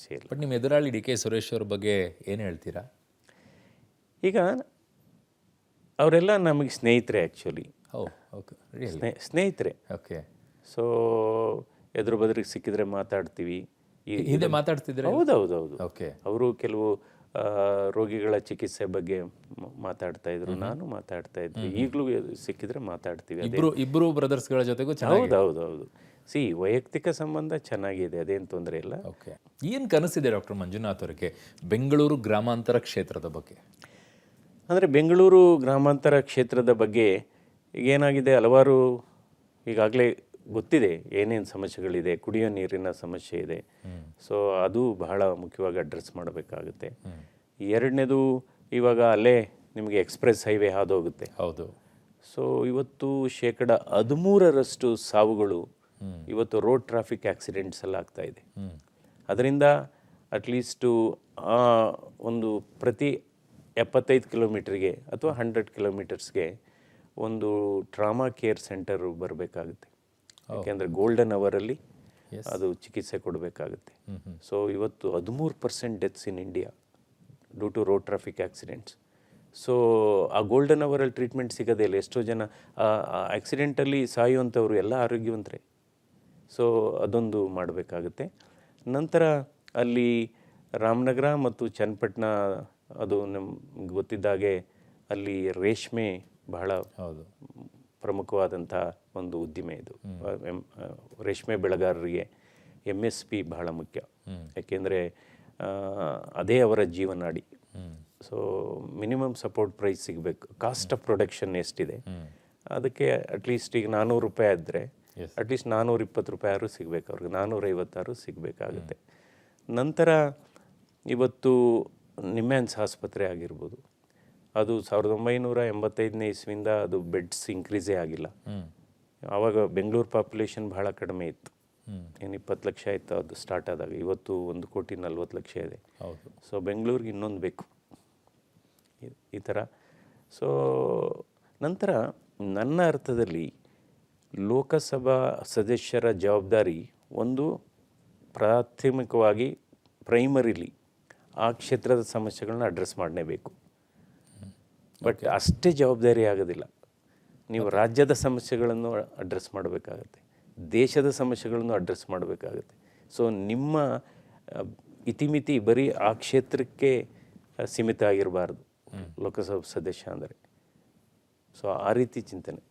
ಸಮಸ್ಯೆ ಇಲ್ಲ. ಬಟ್ ನಿಮ್ಮ ಎದುರಾಳಿ ಡಿ ಕೆ ಸುರೇಶ್ ಅವ್ರ ಬಗ್ಗೆ ಏನು ಹೇಳ್ತೀರಾ? ಈಗ ಅವರೆಲ್ಲ ನಮಗೆ ಸ್ನೇಹಿತರೆ, ಆ್ಯಕ್ಚುಲಿ ಓಕೆ, ಸ್ನೇಹಿತರೆ. ಓಕೆ. ಸೊ ಎದುರು ಬದ್ರಿಗೆ ಸಿಕ್ಕಿದ್ರೆ ಮಾತಾಡ್ತೀವಿ. ಹಿಂದೆ ಮಾತಾಡ್ತಿದ್ರೆ? ಹೌದೌದು. ಓಕೆ. ಅವರು ಕೆಲವು ರೋಗಿಗಳ ಚಿಕಿತ್ಸೆ ಬಗ್ಗೆ ಮಾತಾಡ್ತಾ ಇದ್ರು, ನಾನು ಮಾತಾಡ್ತಾ ಇದ್ವಿ. ಈಗಲೂ ಸಿಕ್ಕಿದ್ರೆ ಮಾತಾಡ್ತೀವಿ. ಇಬ್ರು ಬ್ರದರ್ಸ್ಗಳ ಜೊತೆಗೂ? ಹೌದೌದು. ವೈಯಕ್ತಿಕ ಸಂಬಂಧ ಚೆನ್ನಾಗಿದೆ, ಅದೇನು ತೊಂದರೆ ಇಲ್ಲ. ಓಕೆ. ಏನು ಕನಸಿದೆ ಡಾಕ್ಟರ್ ಮಂಜುನಾಥ್ ಅವರಿಗೆ ಬೆಂಗಳೂರು ಗ್ರಾಮಾಂತರ ಕ್ಷೇತ್ರದ ಬಗ್ಗೆ? ಅಂದರೆ ಬೆಂಗಳೂರು ಗ್ರಾಮಾಂತರ ಕ್ಷೇತ್ರದ ಬಗ್ಗೆ ಏನಾಗಿದೆ, ಹಲವಾರು ಈಗಾಗಲೇ ಗೊತ್ತಿದೆ ಏನೇನು ಸಮಸ್ಯೆಗಳಿದೆ. ಕುಡಿಯೋ ನೀರಿನ ಸಮಸ್ಯೆ ಇದೆ. ಸೊ ಅದು ಬಹಳ ಮುಖ್ಯವಾಗಿ ಅಡ್ರೆಸ್ ಮಾಡಬೇಕಾಗುತ್ತೆ. ಎರಡನೇದು, ಇವಾಗ ಅಲ್ಲೇ ನಿಮಗೆ ಎಕ್ಸ್ಪ್ರೆಸ್ ಹೈವೇ ಹಾದೋಗುತ್ತೆ. ಹೌದು. ಸೊ ಇವತ್ತು 13% ಸಾವುಗಳು ಇವತ್ತು ರೋಡ್ ಟ್ರಾಫಿಕ್ ಆಕ್ಸಿಡೆಂಟ್ಸ್ ಎಲ್ಲ ಆಗ್ತಾಯಿದೆ. ಅದರಿಂದ ಅಟ್ಲೀಸ್ಟು ಒಂದು ಪ್ರತಿ 75 ಕಿಲೋಮೀಟ್ರಿಗೆ ಅಥವಾ 100 ಕಿಲೋಮೀಟರ್ಸ್ಗೆ ಒಂದು ಟ್ರಾಮಾ ಕೇರ್ ಸೆಂಟರು ಬರಬೇಕಾಗುತ್ತೆ. ಯಾಕೆಂದರೆ ಗೋಲ್ಡನ್ ಅವರಲ್ಲಿ ಅದು ಚಿಕಿತ್ಸೆ ಕೊಡಬೇಕಾಗುತ್ತೆ. ಸೊ ಇವತ್ತು 13% deaths in India due to road traffic accidents. So ಆ ಗೋಲ್ಡನ್ ಅವರಲ್ಲಿ ಟ್ರೀಟ್ಮೆಂಟ್ ಸಿಗೋದೇ ಇಲ್ಲ. ಎಷ್ಟೋ ಜನ ಆಕ್ಸಿಡೆಂಟಲ್ಲಿ ಸಾಯುವಂಥವ್ರು ಎಲ್ಲ ಆರೋಗ್ಯವಂತರೇ. ಸೊ ಅದೊಂದು ಮಾಡಬೇಕಾಗುತ್ತೆ. ನಂತರ ಅಲ್ಲಿ ರಾಮನಗರ ಮತ್ತು ಚನ್ನಪಟ್ಟಣ, ಅದು ನಮ್ಗೆ ಗೊತ್ತಿದ್ದಾಗೆ ಅಲ್ಲಿ ರೇಷ್ಮೆ ಬಹಳ ಪ್ರಮುಖವಾದಂಥ ಒಂದು ಉದ್ದಿಮೆ ಇದು. ರೇಷ್ಮೆ ಬೆಳೆಗಾರರಿಗೆ MSP ಬಹಳ ಮುಖ್ಯ. ಯಾಕೆಂದರೆ ಅದೇ ಅವರ ಜೀವನಾಡಿ. ಸೊ ಮಿನಿಮಮ್ ಸಪೋರ್ಟ್ ಪ್ರೈಸ್ ಸಿಗಬೇಕು. ಕಾಸ್ಟ್ ಆಫ್ ಪ್ರೊಡಕ್ಷನ್ ಎಷ್ಟಿದೆ ಅದಕ್ಕೆ ಅಟ್ಲೀಸ್ಟ್ ಈಗ 400 ರೂಪಾಯಿ ಆದರೆ ಅಟ್ಲೀಸ್ಟ್ 420 ರೂಪಾಯಿ ಆದರೂ ಸಿಗಬೇಕು ಅವ್ರಿಗೆ, 456 ಸಿಗಬೇಕಾಗುತ್ತೆ. ನಂತರ ಇವತ್ತು ನಿಮ್ಯಾನ್ಸ್ ಆಸ್ಪತ್ರೆ ಆಗಿರ್ಬೋದು, ಅದು 1985ನೇ ಇಸ್ವಿಯಿಂದ ಅದು ಬೆಡ್ಸ್ ಇನ್ಕ್ರೀಸೇ ಆಗಿಲ್ಲ. ಆವಾಗ ಬೆಂಗಳೂರು ಪಾಪ್ಯುಲೇಷನ್ ಬಹಳ ಕಡಿಮೆ ಇತ್ತು, ಏನು 20 ಲಕ್ಷ ಇತ್ತು ಅದು ಸ್ಟಾರ್ಟ್ ಆದಾಗ. ಇವತ್ತು 1,40,00,000 ಇದೆ. ಸೊ ಬೆಂಗಳೂರಿಗೆ ಇನ್ನೊಂದು ಬೇಕು ಈ ಥರ. ಸೊ ನಂತರ ನನ್ನ ಅರ್ಥದಲ್ಲಿ ಲೋಕಸಭಾ ಸದಸ್ಯರ ಜವಾಬ್ದಾರಿ ಒಂದು ಪ್ರಾಥಮಿಕವಾಗಿ ಪ್ರೈಮರಿಲಿ ಆ ಕ್ಷೇತ್ರದ ಸಮಸ್ಯೆಗಳನ್ನ ಅಡ್ರೆಸ್ ಮಾಡಲೇಬೇಕು. ಬಟ್ ಅಷ್ಟೇ ಜವಾಬ್ದಾರಿ ಆಗೋದಿಲ್ಲ. ನೀವು ರಾಜ್ಯದ ಸಮಸ್ಯೆಗಳನ್ನು ಅಡ್ರೆಸ್ ಮಾಡಬೇಕಾಗತ್ತೆ, ದೇಶದ ಸಮಸ್ಯೆಗಳನ್ನು ಅಡ್ರೆಸ್ ಮಾಡಬೇಕಾಗತ್ತೆ. ಸೊ ನಿಮ್ಮ ಇತಿಮಿತಿ ಬರೀ ಆ ಕ್ಷೇತ್ರಕ್ಕೆ ಸೀಮಿತ ಆಗಿರಬಾರ್ದು ಲೋಕಸಭಾ ಸದಸ್ಯ ಅಂದರೆ. ಸೊ ಆ ರೀತಿ ಚಿಂತನೆ.